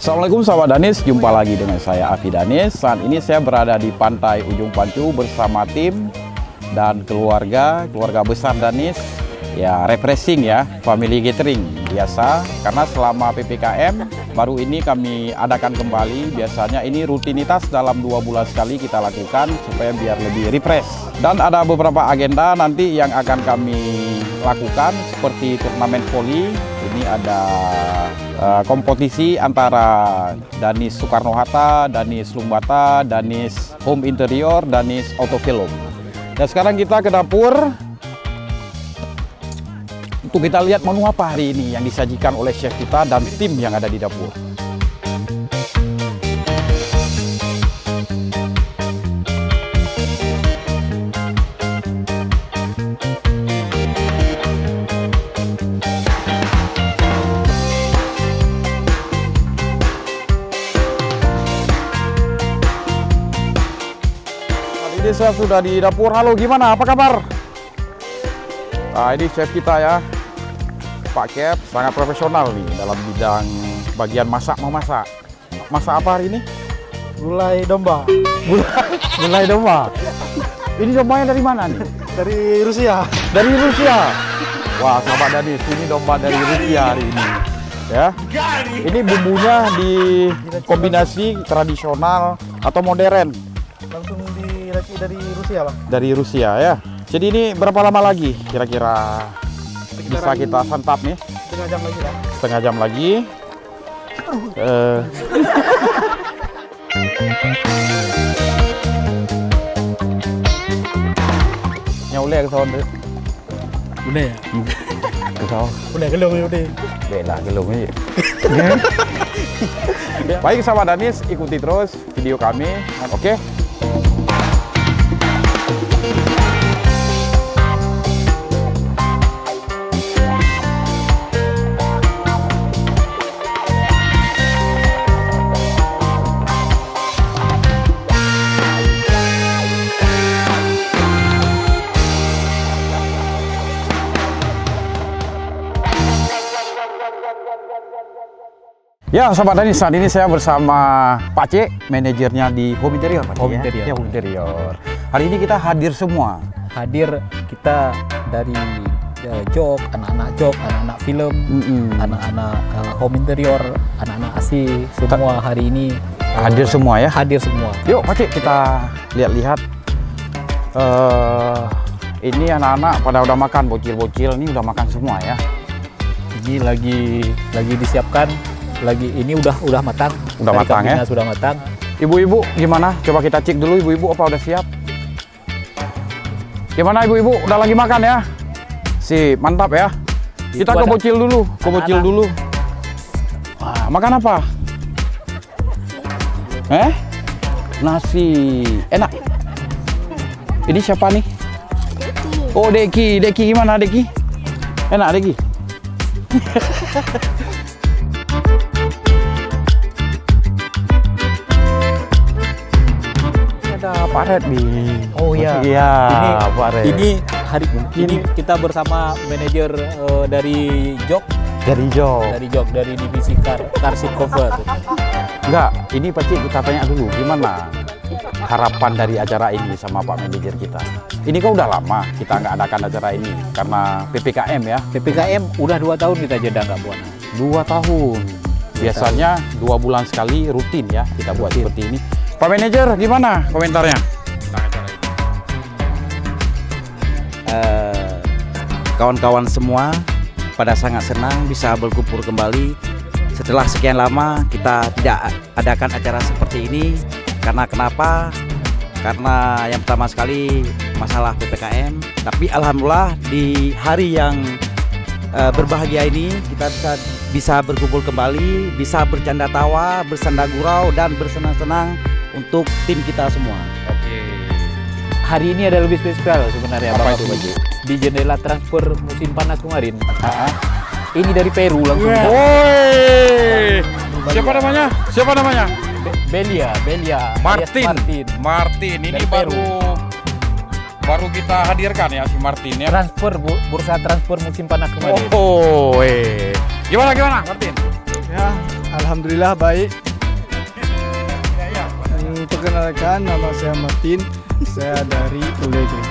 Assalamualaikum sahabat Danis, jumpa lagi dengan saya Afi Danis. Saat ini saya berada di pantai Ujung Pancu bersama tim dan keluarga besar Danis. Ya, refreshing ya, family gathering biasa. Karena selama PPKM baru ini kami adakan kembali. Biasanya ini rutinitas dalam 2 bulan sekali kita lakukan supaya biar lebih refresh. Dan ada beberapa agenda nanti yang akan kami lakukan seperti turnamen voli. Ini ada kompetisi antara Danis Soekarno-Hatta, Danis Lumbata, Danis Home Interior, Danis Autofilm. Dan sekarang kita ke dapur untuk kita lihat menu apa hari ini yang disajikan oleh chef kita dan tim yang ada di dapur. Ini saya sudah di dapur. Halo, gimana? Apa kabar? Nah, ini chef kita ya, Pak Kep, sangat profesional nih dalam bidang bagian memasak. Masak apa hari ini? Gulai domba. Gulai domba. Ini dombanya dari mana nih? Dari Rusia. Dari Rusia. Wah, sahabat Danis, ini domba dari Rusia hari ini. Ya. Ini bumbunya dikombinasi tradisional atau modern. Langsung diracik dari Rusia, Bang. Dari Rusia ya. Jadi ini berapa lama lagi kira-kira bisa kita santap nih? Setengah jam lagi ya. Setengah jam lagi. Nyaule ke sound deh. Udah ya? Ke sound. Udah gelung udah. Bela gelung aja. Baik sahabat Danis, ikuti terus video kami. Oke. Ya, sahabat Danis, saat ini saya bersama Pak C, manajernya di Home Interior, Pak C. Home Interior. Ya, Home Interior. Hari ini kita hadir semua. Hadir kita dari jok, anak-anak film, anak-anak home interior, anak-anak ASI, semua hari ini Hadir semua ya? hadir semua. Yuk, Pak C, kita lihat-lihat. Ini anak-anak pada udah makan, bocil-bocil ini udah makan semua ya. Ini lagi disiapkan, ini udah matang. Udah matang ya? Sudah matang. Ibu-ibu gimana? Coba kita cek dulu ibu-ibu apa udah siap? Gimana ibu-ibu? Udah lagi makan ya? Sip, mantap ya. Kita ke bocil dulu, Wah, makan apa? Nasi. Enak. Ini siapa nih? Oh, Deki. Deki gimana, Deki? Enak, Deki? Ada Pak Red nih. Oh iya. Iya, Pak Red. Ini kita bersama manajer dari jok. Dari divisi car seat cover. Enggak, ini pasti kita tanya dulu gimana harapan dari acara ini sama Pak manajer kita. Ini kan udah lama kita nggak adakan acara ini karena PPKM ya. PPKM udah 2 tahun kita jeda nggak buat. 2 tahun. Biasanya 2 bulan sekali rutin ya kita buat seperti ini. Pak manajer gimana komentarnya? Kawan-kawan semua pada sangat senang bisa berkumpul kembali setelah sekian lama kita tidak adakan acara seperti ini. Karena kenapa? Karena yang pertama sekali masalah PPKM. Tapi alhamdulillah di hari yang berbahagia ini kita bisa berkumpul kembali, bisa bercanda tawa, bersanda gurau dan bersenang-senang untuk tim kita semua. Oke. Hari ini ada lebih spesial sebenarnya. Apa Bang, itu? di jendela transfer musim panas kemarin. Ini dari Peru langsung. Woi. Siapa namanya? Belia. Martin. Ini Dari Peru. baru kita hadirkan ya si Martin ya. Bursa transfer musim panas kemarin. Oh, Gimana Martin? Ya, Alhamdulillah baik. Perkenalkan, nama saya Martin. Saya dari Ulegre.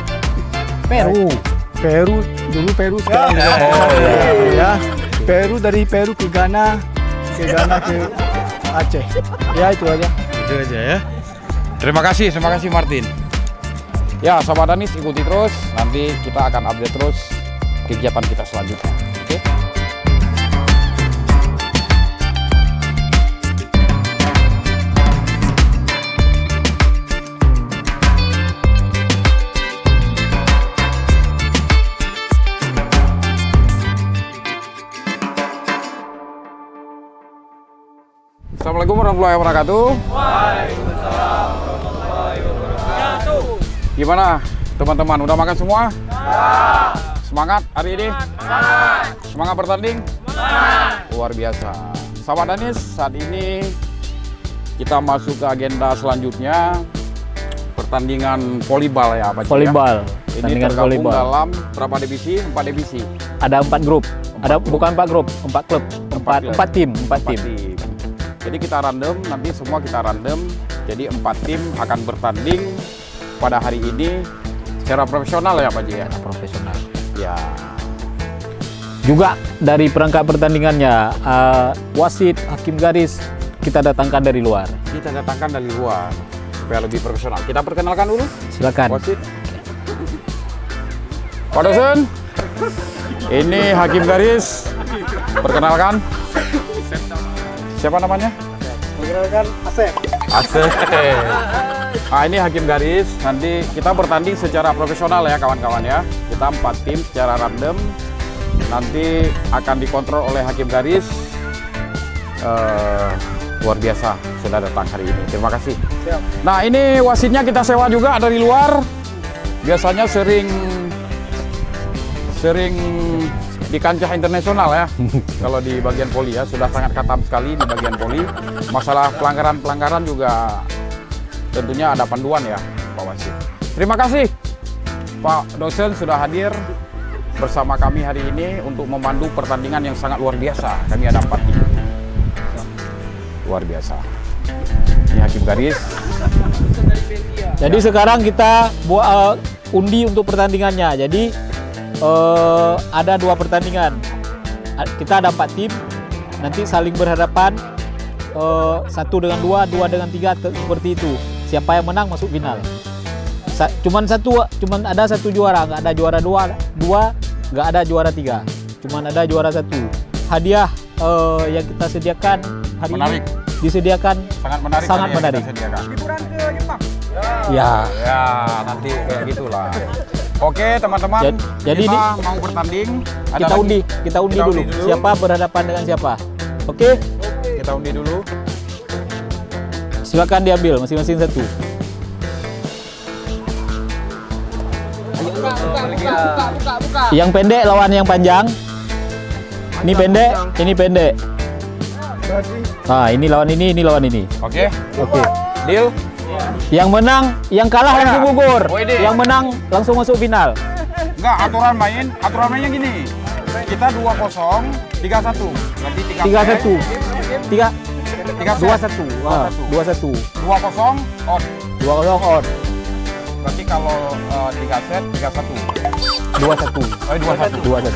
Peru. Peru, dulu Peru sekarang ya. Peru, dari Peru ke Ghana, ke Aceh. Ya itu aja. Itu aja ya. Terima kasih Martin. Ya, sahabat Danis, ikuti terus. Nanti kita akan update terus kegiatan kita selanjutnya. Oke? Assalamualaikum warahmatullahi wabarakatuh. Waalaikumsalam warahmatullahi wabarakatuh. Gimana teman-teman, udah makan semua? Ya. Semangat hari ini? Semangat bertanding? Luar biasa. Sahabat Danis, saat ini kita masuk ke agenda selanjutnya, pertandingan volleyball ya Pak. Volleyball. Ini Pertandingan tergabung volleyball. dalam berapa divisi? 4 divisi. Ada 4 grup. Bukan 4 grup, 4 klub. 4 tim. Jadi kita random, nanti semua kita random. Jadi 4 tim akan bertanding pada hari ini secara profesional ya Pak Ji ya? Profesional. Ya. Juga dari perangkat pertandingannya, wasit, hakim garis, kita datangkan dari luar. Kita datangkan dari luar supaya lebih profesional. Kita perkenalkan dulu. Silakan. Wasit. Pak dosen. Ini hakim garis. Perkenalkan. Siapa namanya? Perkenalkan Asep. Asep. Nah, ini hakim garis. Nanti kita bertanding secara profesional ya kawan-kawan ya. Kita 4 tim secara random. Nanti akan dikontrol oleh hakim garis. Luar biasa sudah datang hari ini. Terima kasih. Siap. Nah, ini wasitnya kita sewa juga dari luar. Biasanya sering di kancah internasional ya. Kalau di bagian poli ya, sudah sangat katam sekali di bagian poli. Masalah pelanggaran juga tentunya ada panduan ya Pak Wasit. Terima kasih Pak dosen sudah hadir bersama kami hari ini untuk memandu pertandingan yang sangat luar biasa. Kami ada 4 tim. Luar biasa. Ini hakim garis. Jadi sekarang kita buat undi untuk pertandingannya. Jadi ada 2 pertandingan. Kita ada 4 tim. Nanti saling berhadapan. 1 dengan 2, 2 dengan 3 seperti itu. Siapa yang menang masuk final. Cuman ada 1 juara, nggak ada juara 2, nggak ada juara 3. Cuman ada juara 1. Hadiah yang kita sediakan hari Menarik. ini disediakan Sangat menarik. Sangat menarik. Liburan ke Jepang. Ya. Ya, nanti kayak gitulah. Oke, teman-teman. Jadi kita mau bertanding. Kita undi dulu. Siapa berhadapan dengan siapa? Oke? Kita undi dulu. Silakan diambil masing-masing 1. Yang pendek lawan yang panjang. Ini pendek, ini pendek. Nah, ini lawan ini. Oke. Oke. Deal. Yang menang, yang kalah Ya. langsung gugur. Wede. Yang menang langsung masuk final. Enggak, aturan mainnya gini. Kita 2-0, 3-1. Berarti 3-1. 2-1. 2-1. 2-0 out. 2-0 out. Berarti kalau 3 set 3-1. 2-1. 2-1. 2-1.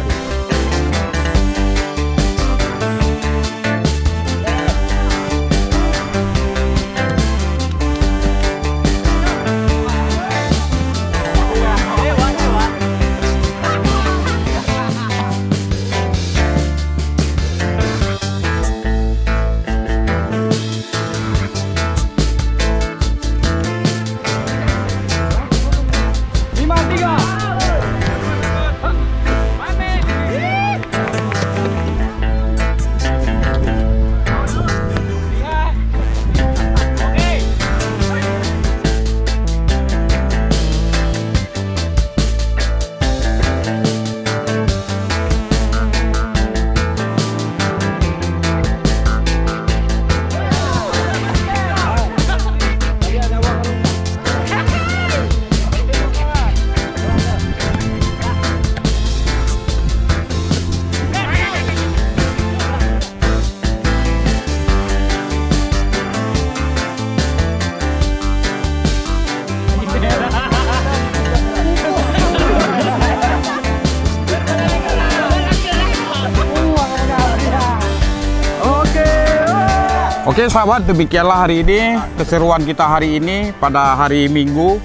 Oke sahabat, demikianlah hari ini keseruan kita hari ini pada hari Minggu.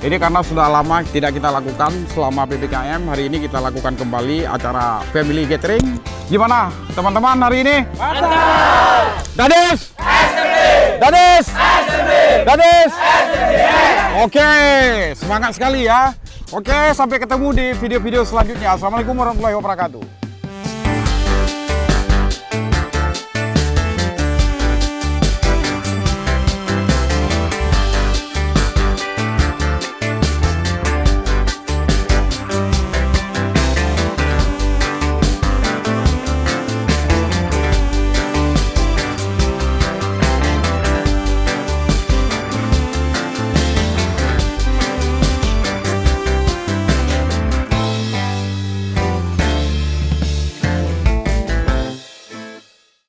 Ini karena sudah lama tidak kita lakukan selama PPKM. Hari ini kita lakukan kembali acara family gathering. Gimana teman-teman hari ini? Mantap! Dades! Dades! Dades! Oke, semangat sekali ya. Oke, sampai ketemu di video-video selanjutnya. Assalamualaikum warahmatullahi wabarakatuh.